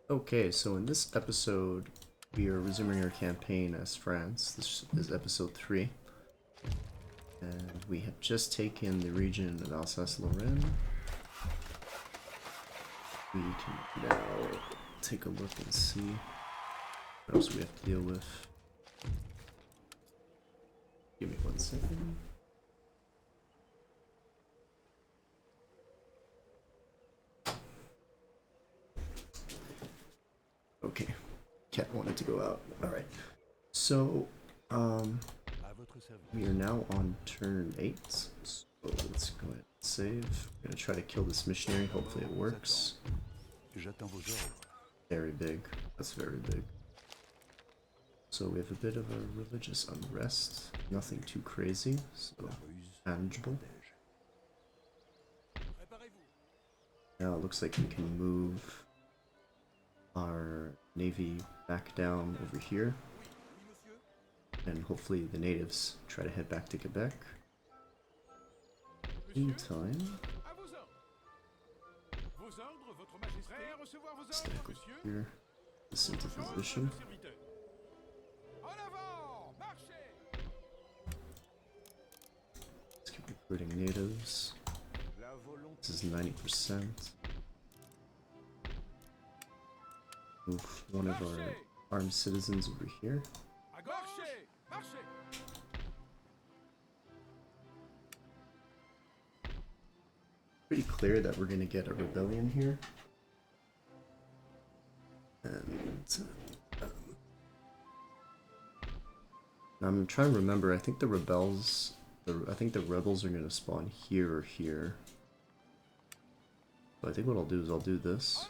Okay, so in this episode, we are resuming our campaign as France. This is episode 3. And we have just taken the region of Alsace-Lorraine. We can now take a look and see what else we have to deal with. Give me 1 second. Okay, cat wanted to go out. Alright, so we are now on turn 8, so let's go ahead and save. We're gonna try to kill this missionary, hopefully it works. Very big, that's very big. So we have a bit of a religious unrest, nothing too crazy, so manageable. Now it looks like we can move our navy back down over here, and hopefully the natives try to head back to Quebec. Meantime, stack over here, this into position. Let's keep recruiting natives. This is 90%. Move one of our armed citizens over here. Pretty clear that we're gonna get a rebellion here. And I'm trying to remember, I think the rebels are gonna spawn here or here. So I think what I'll do is I'll do this.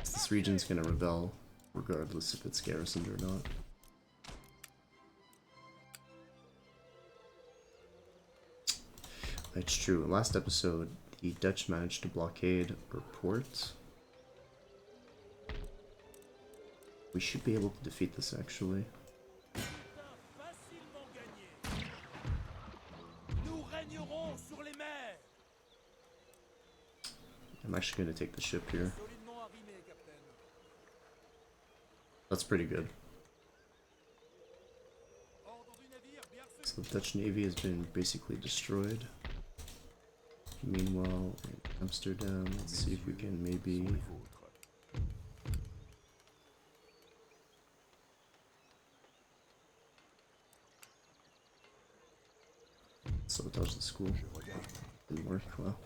This region's gonna rebel, regardless if it's garrisoned or not. That's true. In last episode, the Dutch managed to blockade our port. We should be able to defeat this, actually. I'm actually going to take the ship here. That's pretty good. So the Dutch Navy has been basically destroyed. Meanwhile, in Amsterdam, let's see if we can maybe... sabotage the school. Didn't work well.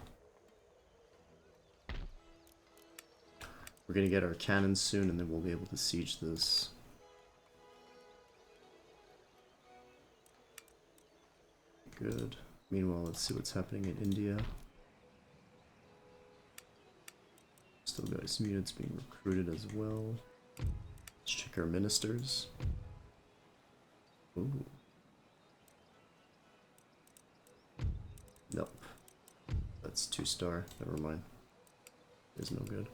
We're gonna get our cannons soon, and then we'll be able to siege this. Good. Meanwhile, let's see what's happening in India. Still got some units being recruited as well. Let's check our ministers. Ooh. Nope. That's 2-star. Never mind. It's no good.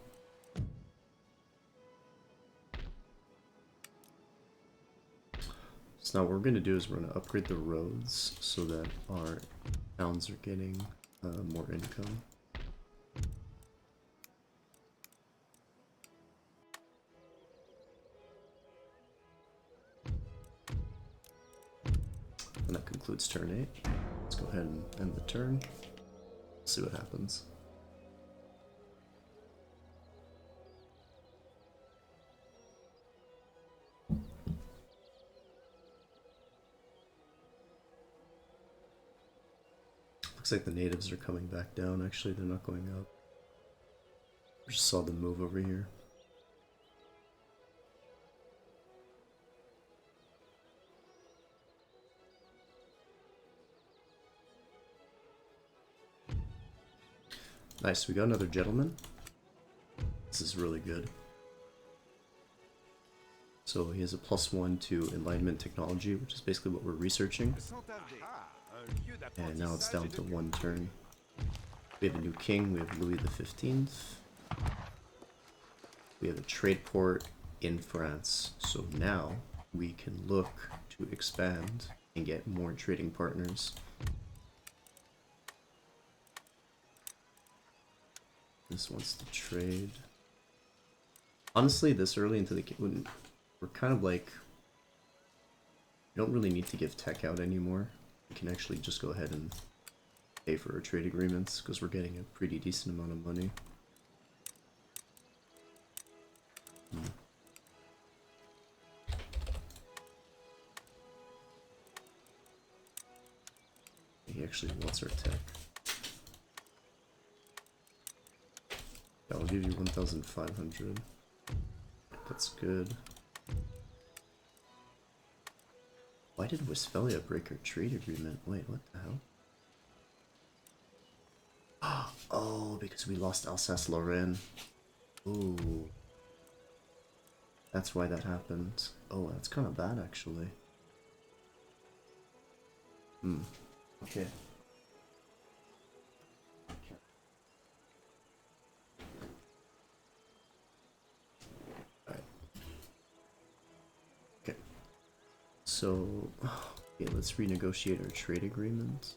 So now what we're going to do is we're going to upgrade the roads so that our towns are getting more income. And that concludes turn 8. Let's go ahead and end the turn. See what happens. Looks like the natives are coming back down. Actually, they're not going up. I just saw them move over here. Nice, we got another gentleman. This is really good. So he has a +1 to enlightenment technology, which is basically what we're researching. And now it's down to 1 turn. We have a new king, we have Louis XV. We have a trade port in France. So now we can look to expand and get more trading partners. This wants to trade. Honestly, this early into the game, we're kind of like, we don't really need to give tech out anymore. We can actually just go ahead and pay for our trade agreements because we're getting a pretty decent amount of money. He actually wants our tech. I'll give you 1,500. That's good. Why did Westphalia break our trade agreement? Wait, what the hell? Oh, because we lost Alsace-Lorraine. Ooh. That's why that happened. Oh, that's kind of bad, actually. Okay. Alright. Okay. So, okay, let's renegotiate our trade agreement.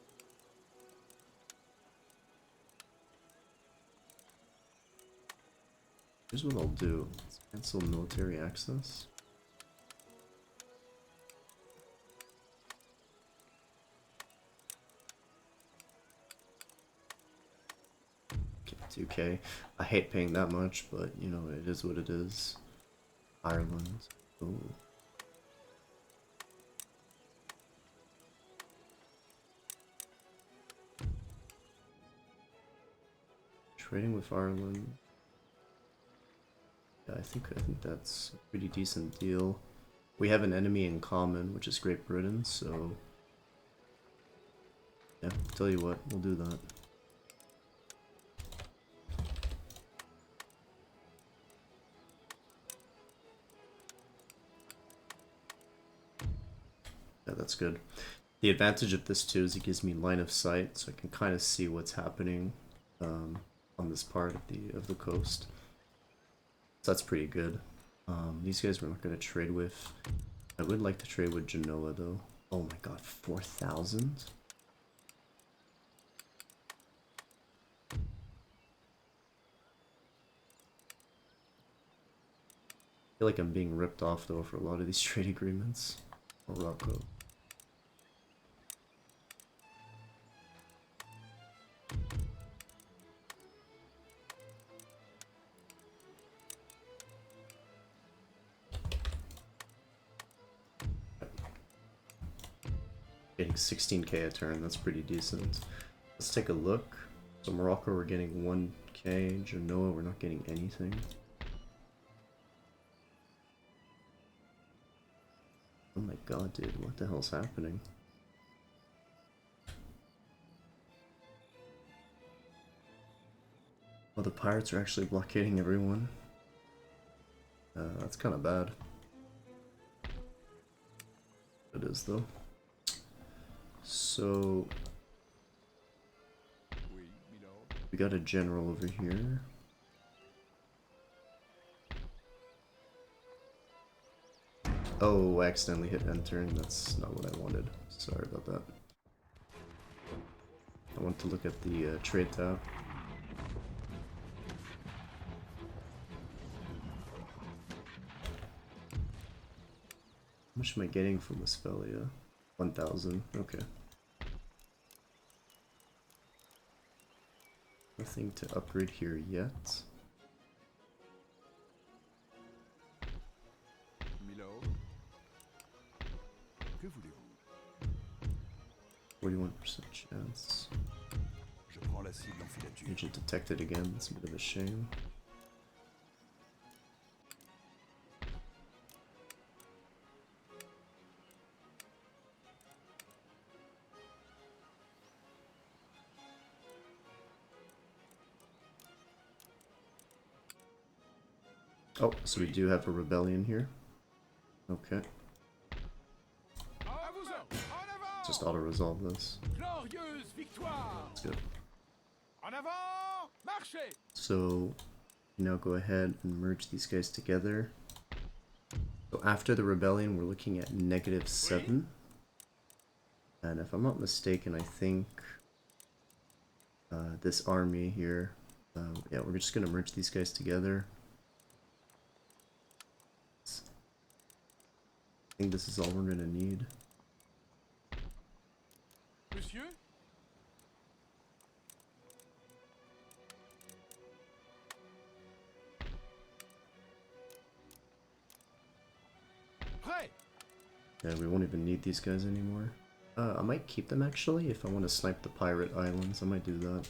Here's what I'll do. Let's cancel military access. Okay, 2K. I hate paying that much, but you know, it is what it is. Ireland. Ooh. Trading with Ireland. Yeah, I think that's a pretty decent deal. We have an enemy in common, which is Great Britain, so yeah, tell you what, we'll do that. Yeah, that's good. The advantage of this too is it gives me line of sight, so I can kind of see what's happening on this part of the coast. So that's pretty good. These guys we're not going to trade with. I would like to trade with Genoa though. Oh my god, 4,000? I feel like I'm being ripped off though for a lot of these trade agreements. Morocco. Getting 16k a turn, that's pretty decent. Let's take a look. So Morocco we're getting 1k, Genoa we're not getting anything. Oh my god, dude, what the hell's happening? Oh, the pirates are actually blockading everyone. That's kind of bad. It is though. So we got a general over here. Oh, I accidentally hit enter and that's not what I wanted. Sorry about that. I want to look at the trade tab. How much am I getting from Westphalia? 1,000. Okay. Nothing to upgrade here yet. Milord. Que voulez-vous? 41% chance. Je prends la cible en filature. Agent detected again. It's a bit of a shame. Oh, so we do have a rebellion here. Okay. Just auto-resolve this. That's good. So, now go ahead and merge these guys together. So after the rebellion, we're looking at -7. And if I'm not mistaken, I think this army here, yeah, we're just going to merge these guys together. think this is all we're gonna need. Monsieur? Prêt! Yeah, we won't even need these guys anymore. I might keep them actually if I want to snipe the pirate islands. I might do that.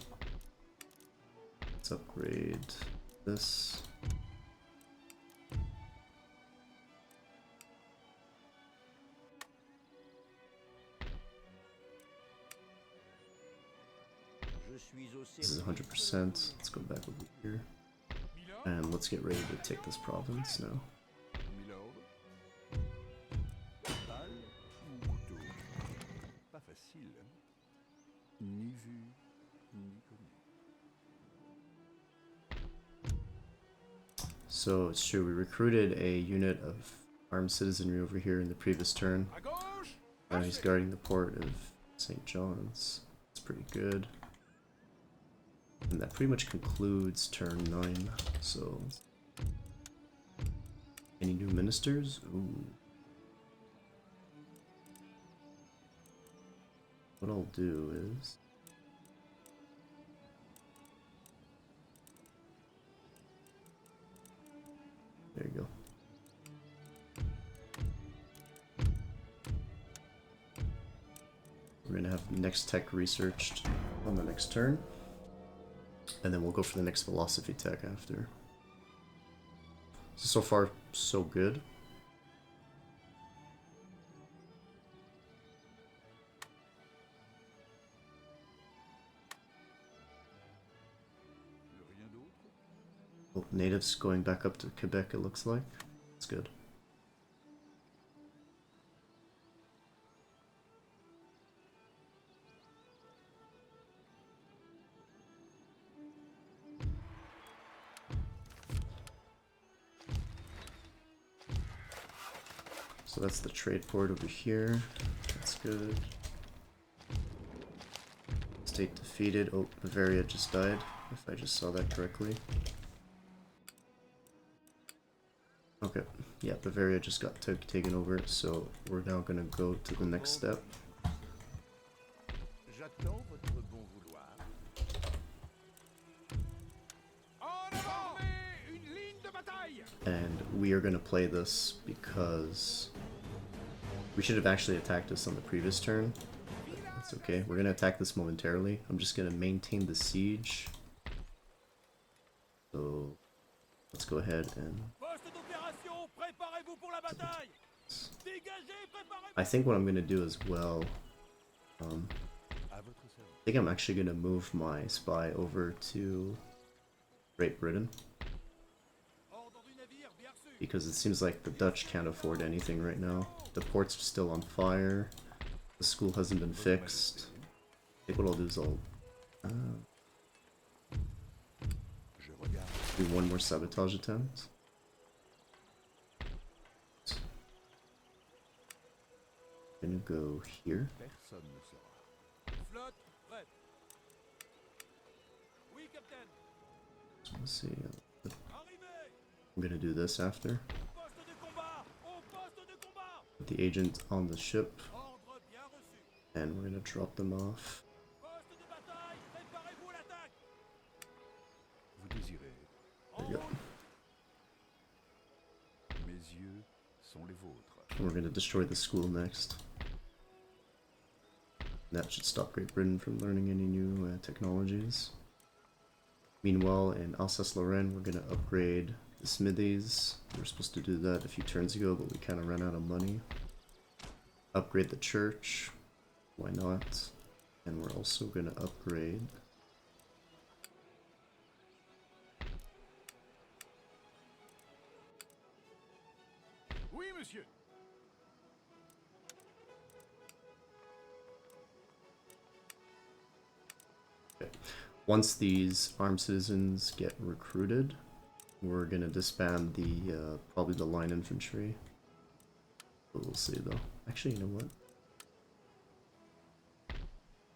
Let's upgrade this. This is 100%. Let's go back over here. And let's get ready to take this province now. Milord. Balle ou couteau? Pas facile. Ni vu, ni connu. So it's true, we recruited a unit of armed citizenry over here in the previous turn. À gauche! Now he's guarding the port of St. John's. It's pretty good. And that pretty much concludes turn 9. So, any new ministers? Ooh. What I'll do is, there you go. We're gonna have next tech researched on the next turn. And then we'll go for the next philosophy tech after. So far, so good. Rien d'autre? Oh, natives going back up to Quebec, it looks like. It's good. So that's the trade port over here. That's good. State defeated. Oh, Bavaria just died, if I just saw that correctly. Okay, yeah, Bavaria just got taken over, so we're now gonna go to the next step. J'attends votre bon vouloir. En avant! Une ligne de bataille! And we are gonna play this because we should have actually attacked this on the previous turn. But that's okay. We're gonna attack this momentarily. I'm just gonna maintain the siege. So let's go ahead and Poste d'opération, préparez-vous pour la bataille! Dégagez, préparez-vous! I think what I'm gonna do as well, À votre service. I think I'm actually gonna move my spy over to Great Britain Ordre du navire, bien reçu! because it seems like the Dutch can't afford anything right now. The port's still on fire. The school hasn't been fixed. I think what I'll do is I'll Je regarde. do one more sabotage attempt. Gonna go here. Personne ne saura. Flotte, prête! Oui, capitaine! So let's see. Arrivez! I'm gonna do this after. Poste de combat! Au poste de combat! Put the agent on the ship, Ordre bien reçu! and we're gonna drop them off. Poste de bataille, préparez-vous à l'attaque! Vous désirez. There you go. Mes yeux sont les vôtres. And we're gonna destroy the school next. That should stop Great Britain from learning any new technologies. Meanwhile, in Alsace-Lorraine, we're gonna upgrade the smithies. We were supposed to do that a few turns ago, but we kind of ran out of money. Upgrade the church. Why not? And we're also gonna upgrade Oui, monsieur! once these armed citizens get recruited, we're gonna disband the probably the line infantry. But we'll see though. Actually, you know what?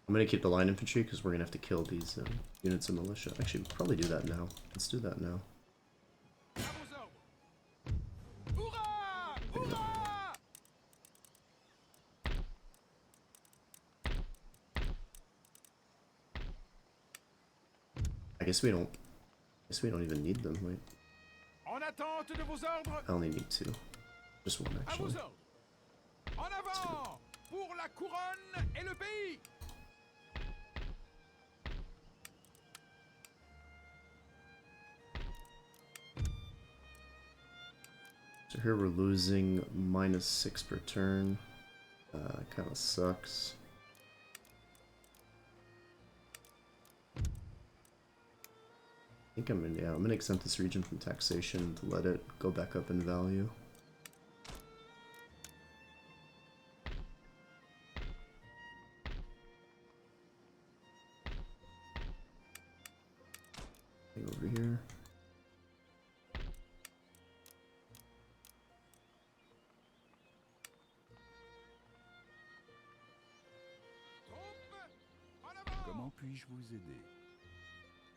I'm gonna keep the line infantry because we're gonna have to kill these units of militia. Actually, we'll probably do that now. Let's do that now. À vos ordres! Hurrah! There you go. Hurrah! guess we don't. Even need them. Wait, En attente de vos ordres. I only need 2. Just 1 À actually. vos ordres. En avant pour la couronne et le pays. So here we're losing -6 per turn. Kind of sucks. I think I'm gonna exempt this region from taxation to let it go back up in value. Over here. Comment puis-je vous aider?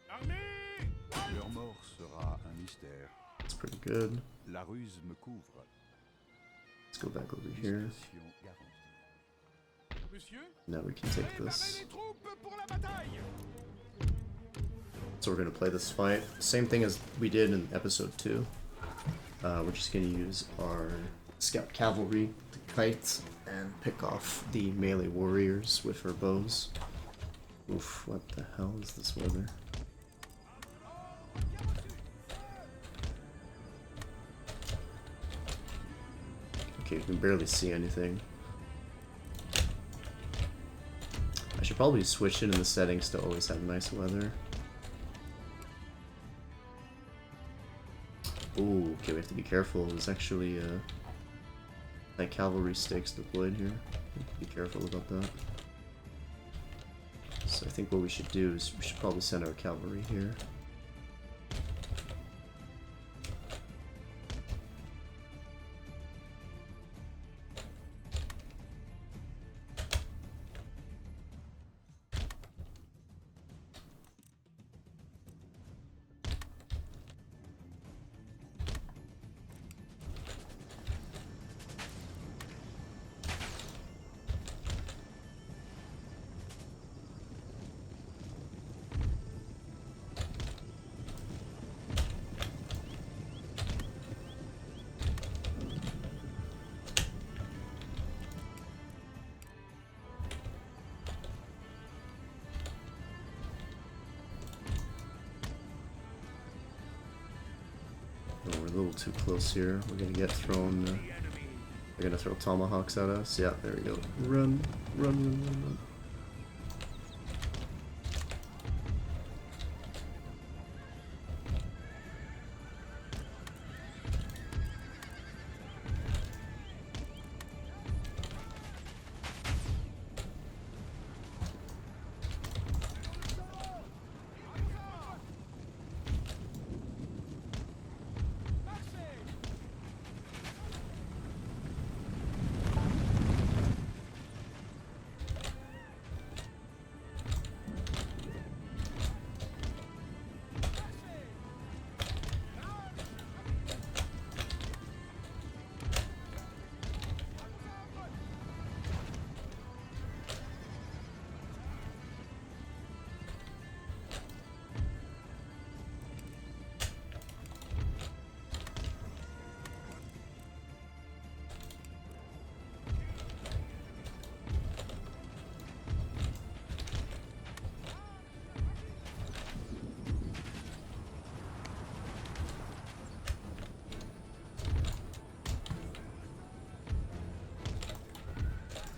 Armée. Leur mort sera un mystère. That's pretty good. La ruse me couvre. Let's go back over here. Discrétion garantie. Monsieur. Now we can take Préparez this. les troupes pour la bataille. So we're gonna play this fight. Same thing as we did in episode 2. We're just gonna use our scout cavalry to kite and pick off the melee warriors with our bows. Oof, what the hell is this weather? Okay, you can barely see anything. I should probably switch it in the settings to always have nice weather. Ooh, okay, we have to be careful. There's actually like cavalry stakes deployed here. Be careful about that. So I think what we should do is we should probably send our cavalry here. Oh, we're a little too close here. We're gonna get thrown. They're gonna throw tomahawks at us. Yeah, there we go. Run, run, run, run, run.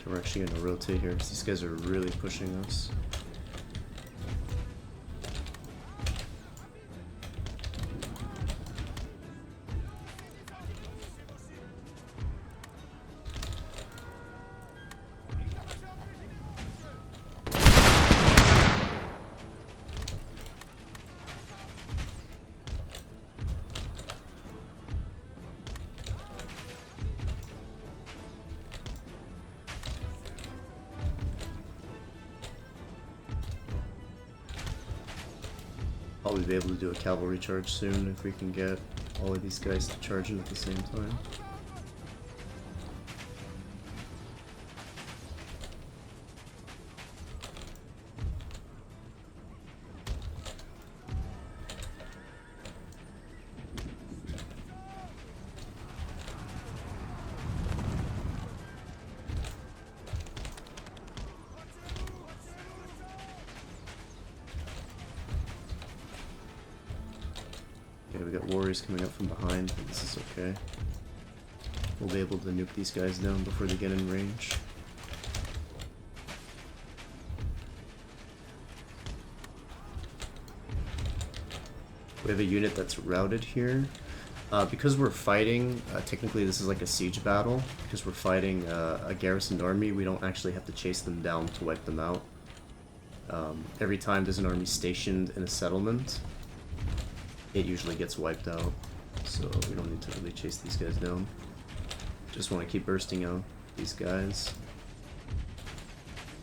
We're actually gonna rotate here because these guys are really pushing us. Probably be able to do a cavalry charge soon if we can get all of these guys to charge in at the same time. Okay, we got warriors coming up from behind, but this is okay. We'll be able to nuke these guys down before they get in range. We have a unit that's routed here. Because we're fighting, technically this is like a siege battle. Because we're fighting a garrisoned army, we don't actually have to chase them down to wipe them out. Every time there's an army stationed in a settlement, it usually gets wiped out. So we don't need to really chase these guys down. Just want to keep bursting out these guys.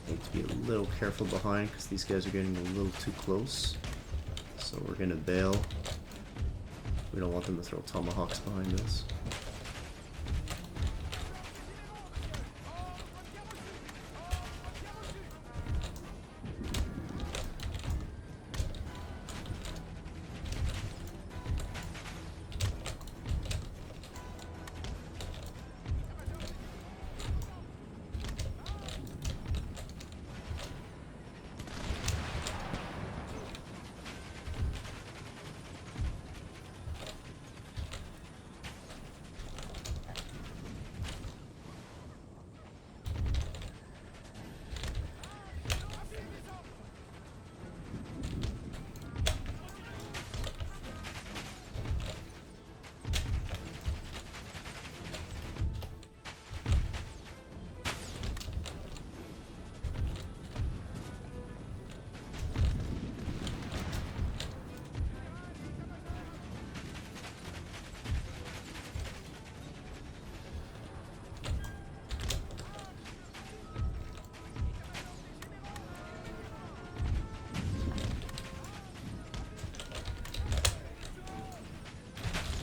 Need to be a little careful behind because these guys are getting a little too close. So we're gonna bail. We don't want them to throw tomahawks behind us.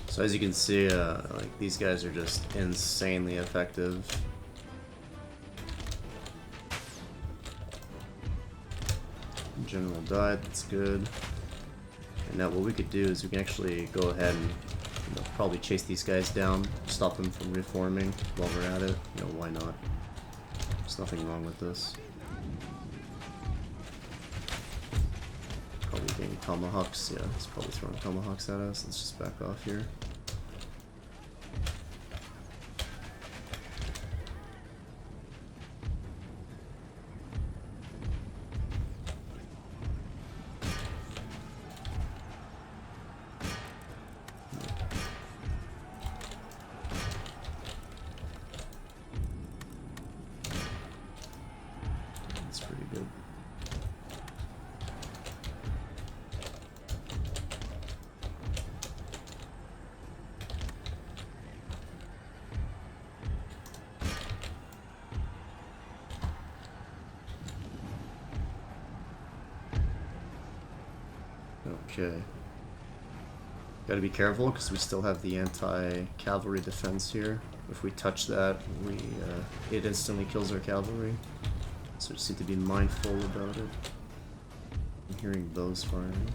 So as you can see, like these guys are just insanely effective. General died, that's good. And now what we could do is we can actually go ahead and probably chase these guys down, stop them from reforming while we're at it. Why not? There's nothing wrong with this. Probably getting tomahawks. Yeah, he's probably throwing tomahawks at us. Let's just back off here. That's pretty good. Okay. Gotta be careful because we still have the anti-cavalry defense here. If we touch that, it instantly kills our cavalry. So we just need to be mindful about it. I'm hearing those firing.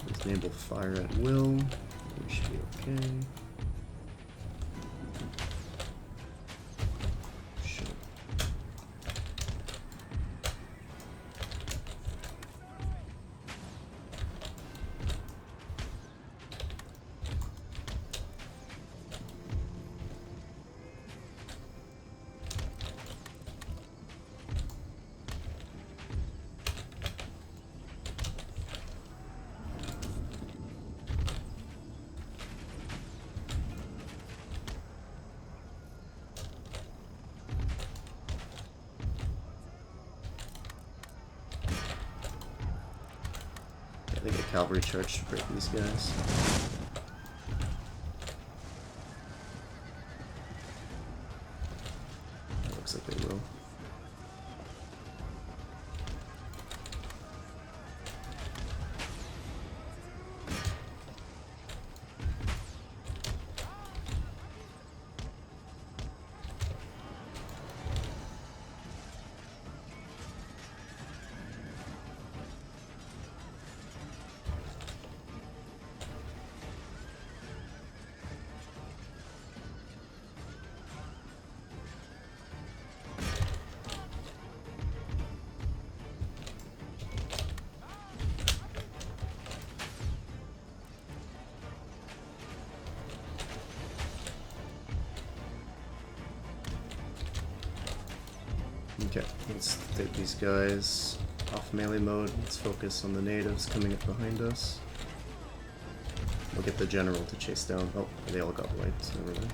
Let's enable fire at will. We should be okay. I think a cavalry charge should break these guys. It looks like they will. Okay, let's take these guys off melee mode. Let's focus on the natives coming up behind us. We'll get the general to chase down. Oh, they all got wiped. Never mind.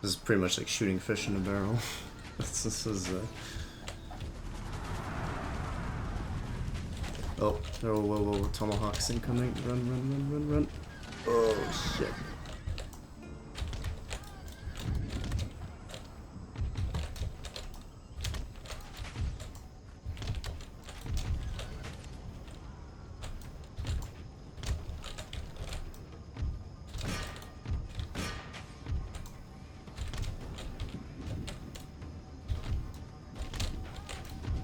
This is pretty much like shooting fish in a barrel. this is Oh, whoa, tomahawks incoming. Run. Oh, shit.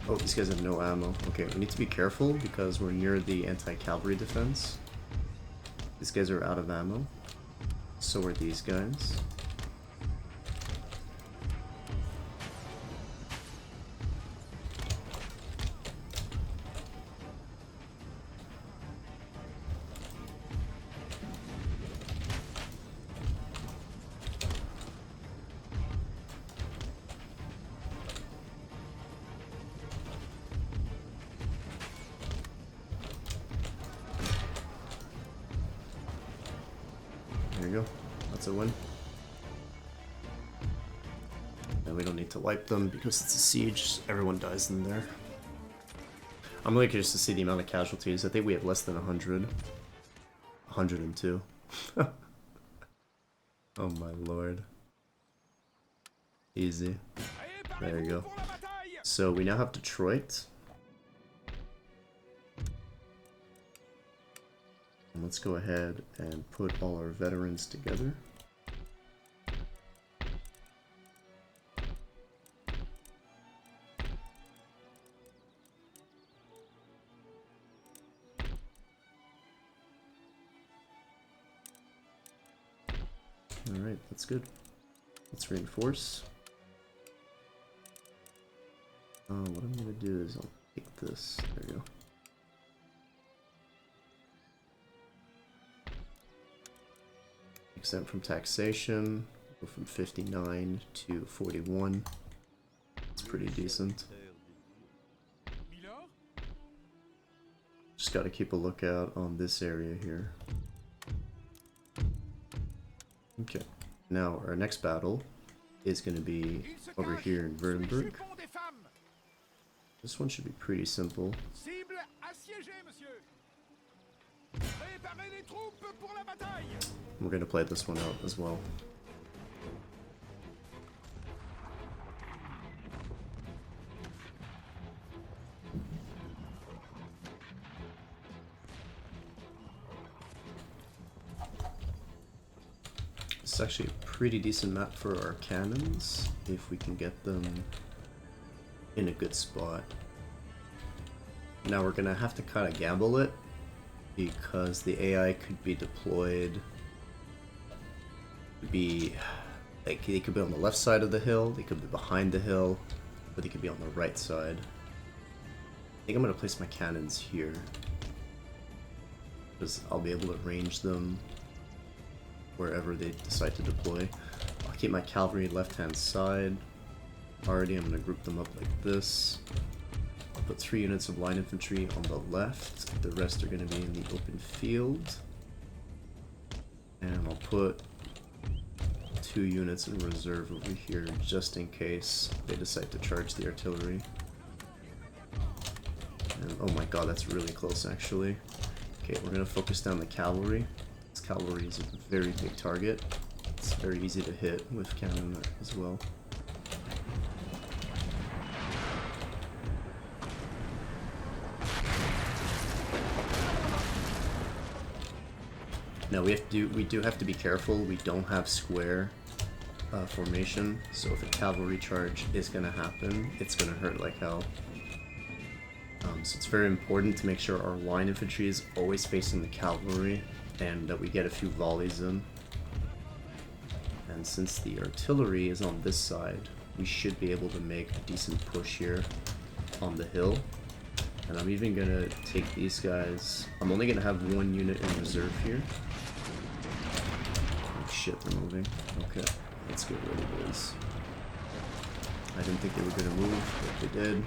Oh, these guys have no ammo. Okay, we need to be careful because we're near the anti-cavalry defense. These guys are out of ammo. So are these guys. There you go. That's a win. And we don't need to wipe them because it's a siege. Everyone dies in there. I'm really curious to see the amount of casualties. I think we have less than 100. 102. Oh my lord. Easy. There you go. So we now have Detroit. And let's go ahead and put all our veterans together. Alright, that's good. Let's reinforce. What I'm gonna do is I'll take this. There we go. Exempt from taxation. Go from 59 to 41. It's pretty decent. Just gotta keep a lookout on this area here. Okay, now our next battle is going to be over here in Wurttemberg. This one should be pretty simple. We're going to play this one out as well. It's actually a pretty decent map for our cannons, if we can get them in a good spot. Now we're gonna have to kind of gamble it, because the AI could be deployed to be, like, they could be on the left side of the hill, they could be behind the hill, or they could be on the right side. I think I'm gonna place my cannons here, because I'll be able to range them wherever they decide to deploy. I'll keep my cavalry left-hand side. Already, I'm going to group them up like this. I'll put 3 units of line infantry on the left. The rest are going to be in the open field. And I'll put 2 units in reserve over here just in case they decide to charge the artillery. And, oh my god, that's really close actually. Okay, we're gonna focus down the cavalry. This cavalry is a very big target. It's very easy to hit with cannon as well. Now we do have to be careful. We don't have square formation, so if a cavalry charge is gonna happen, it's gonna hurt like hell. So it's very important to make sure our line infantry is always facing the cavalry and that we get a few volleys in. And since the artillery is on this side, we should be able to make a decent push here on the hill. And I'm even gonna take these guys. I'm only gonna have one unit in reserve here. Oh shit, they're moving. Okay, let's get rid of these. I didn't think they were gonna move, but they did.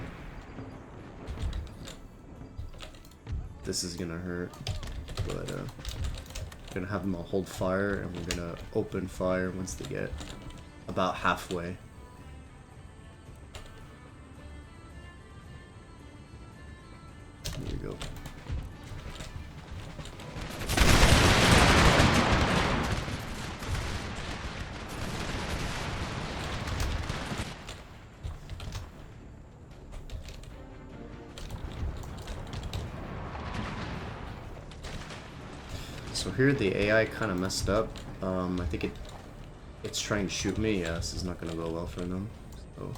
This is gonna hurt, but we're gonna have them all hold fire, and we're gonna open fire once they get about halfway. There you go. So here the AI kind of messed up. I think it's trying to shoot me. Yeah, this is not going to go well for them. So.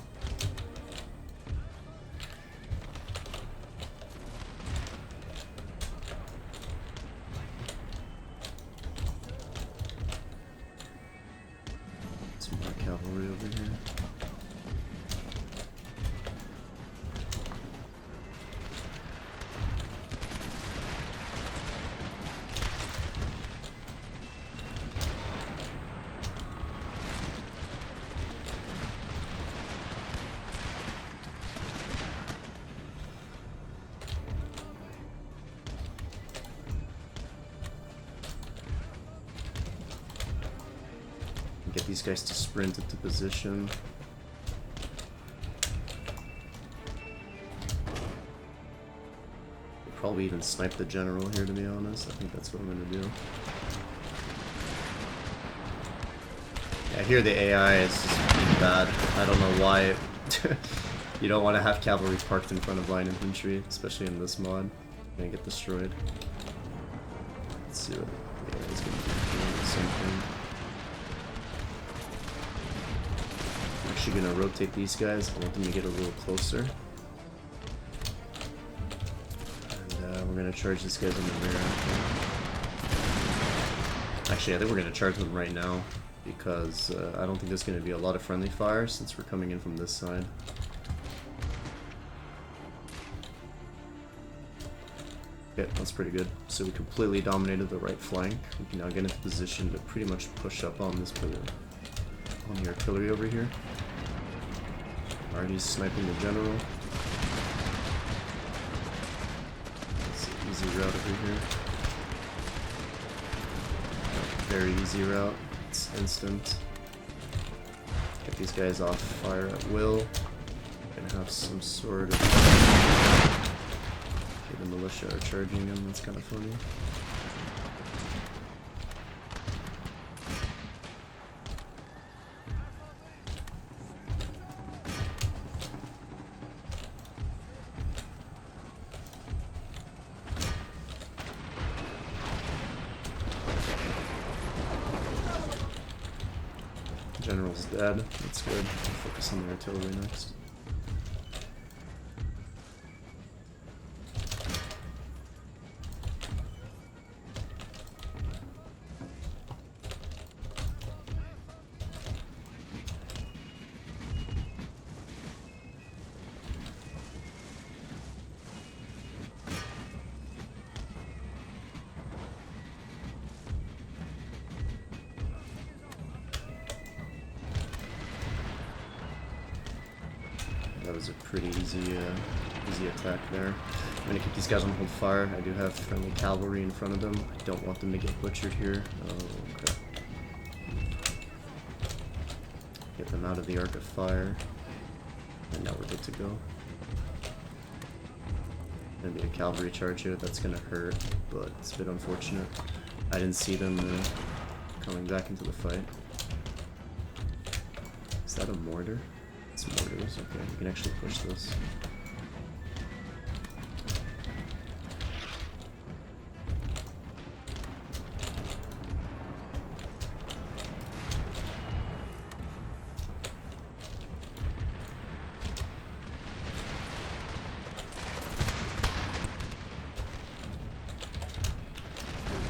Some more cavalry over here. Get these guys to sprint into position. We'll probably even snipe the general here, to be honest. I think that's what I'm gonna do. Yeah, here the AI is just being bad. I don't know why you don't want to have cavalry parked in front of line infantry, especially in this mod. Gonna get destroyed. Let's see what the AI is gonna be doing. The same thing. Actually gonna rotate these guys. I want them to get a little closer. And we're gonna charge these guys in the rear. Actually, I think we're gonna charge them right now because I don't think there's gonna be a lot of friendly fire since we're coming in from this side. Okay, that's pretty good. So we completely dominated the right flank. We can now get into position to pretty much push up on this on the artillery over here. Already sniping the general. It's an easy route over here. Very easy route. It's instant. Get these guys off fire at will. Gonna have some sort of... Okay, the militia are charging them. That's kind of funny. General's dead. That's good. Focus on the artillery next. That was a pretty easy attack there. I'm gonna keep these guys on hold fire. I do have friendly cavalry in front of them. I don't want them to get butchered here. Oh, okay. Get them out of the arc of fire. And now we're good to go. gonna be a cavalry charge here. That's gonna hurt, but it's a bit unfortunate. I didn't see them coming back into the fight. Is that a mortar? It's mortars. Okay, we can actually push this.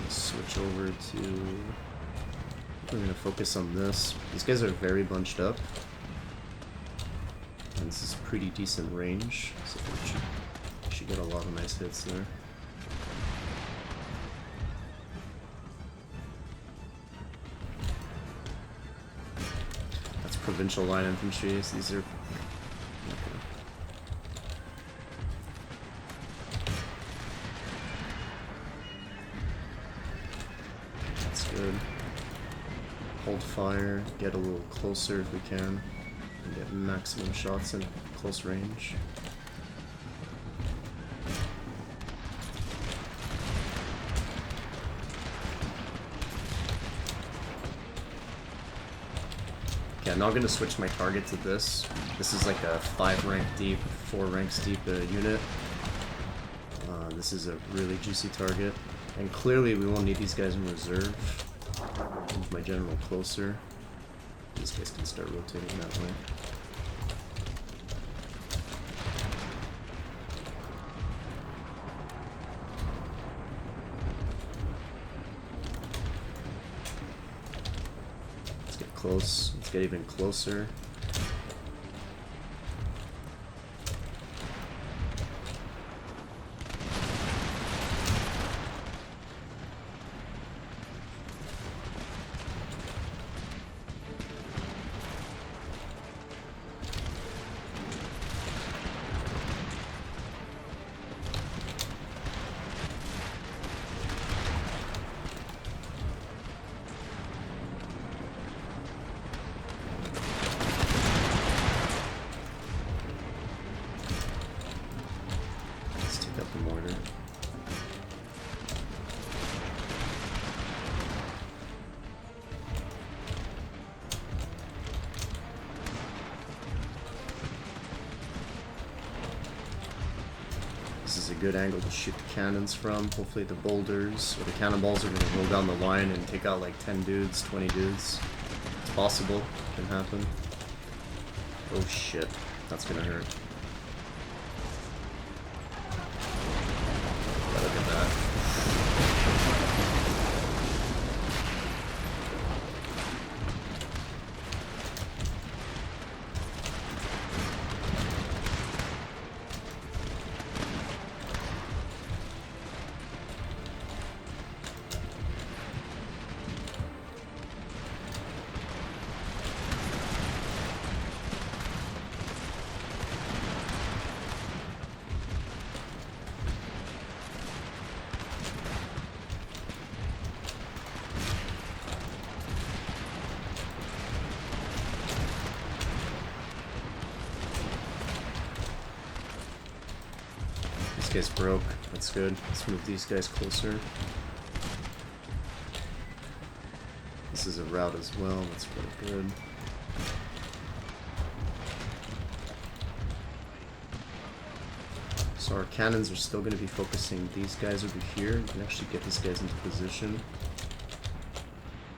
Switch over to... We're gonna focus on this. These guys are very bunched up. And this is pretty decent range, so we should get a lot of nice hits there. That's provincial line infantry, so these are... Okay. That's good. Hold fire, get a little closer if we can, and get maximum shots in close range. Okay, I'm now going to switch my target to this. This is like a 5 rank deep, 4 ranks deep unit. This is a really juicy target. And clearly we won't need these guys in reserve. Move my general closer. These guys can start rotating that way. Let's get close. Let's get even closer. This is a good angle to shoot the cannons from. Hopefully the boulders or the cannonballs are going to roll down the line and take out like 10 dudes, 20 dudes. It's possible. It can happen. Oh shit. That's going to hurt. Yeah, look at that. This guy's broke. That's good. Let's move these guys closer. This is a route as well. That's really good. So our cannons are still going to be focusing these guys over here. We can actually get these guys into position.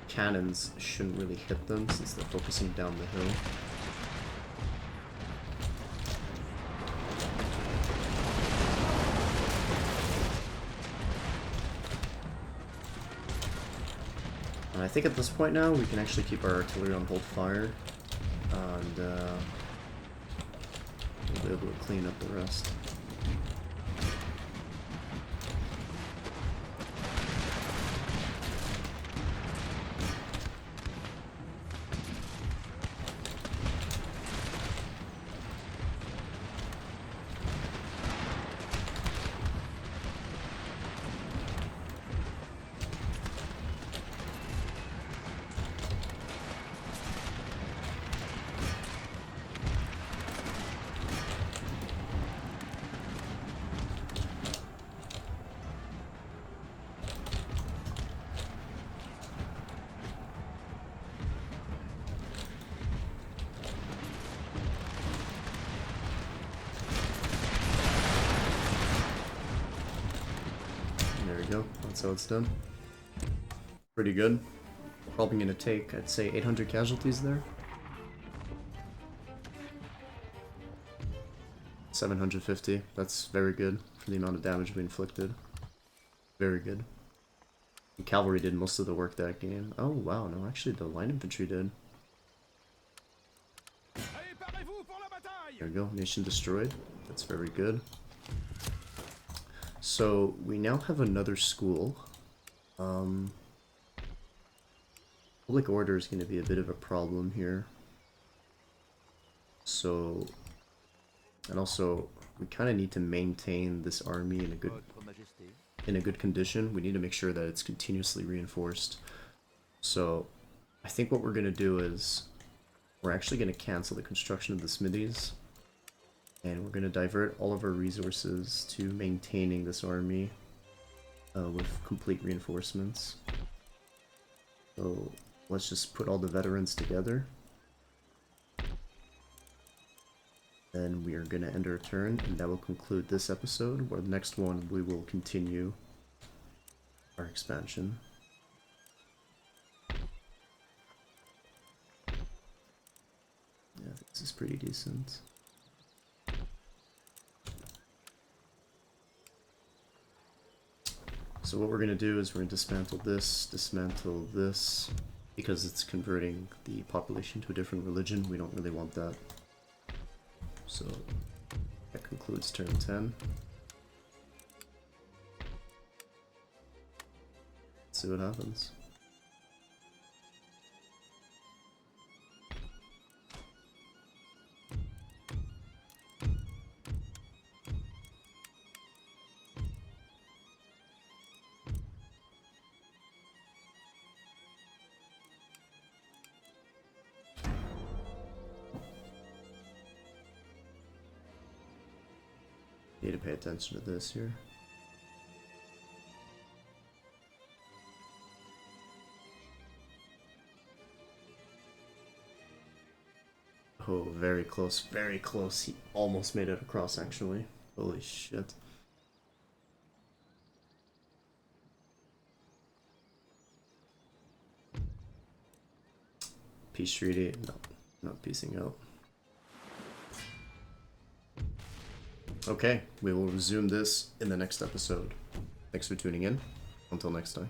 Cannons shouldn't really hit them since they're focusing down the hill. And I think at this point now we can actually keep our artillery on hold fire, and we'll be able to clean up the rest. you go. That's how it's done. Pretty good. Probably gonna take, I'd say, 800 casualties there. 750. That's very good for the amount of damage we inflicted. Very good. And Calvary did most of the work that game. Oh wow, no, actually the line infantry did. There we go, nation destroyed. That's very good. So we now have another school. Public order is going to be a bit of a problem here. So, and also we kind of need to maintain this army in a good condition. We need to make sure that it's continuously reinforced. So I think what we're going to do is we're actually going to cancel the construction of the smithies, and we're going to divert all of our resources to maintaining this army with complete reinforcements. So let's just put all the veterans together. Then we are going to end our turn, and that will conclude this episode, where the next one we will continue our expansion. Yeah, this is pretty decent. So what we're going to do is we're going to dismantle this, because it's converting the population to a different religion. We don't really want that. So that concludes turn 10. Let's see what happens. Need to pay attention to this here. Oh, very close, very close. He almost made it across, actually. Holy shit. Peace treaty? No, not piecing out. Okay, we will resume this in the next episode. Thanks for tuning in. Until next time.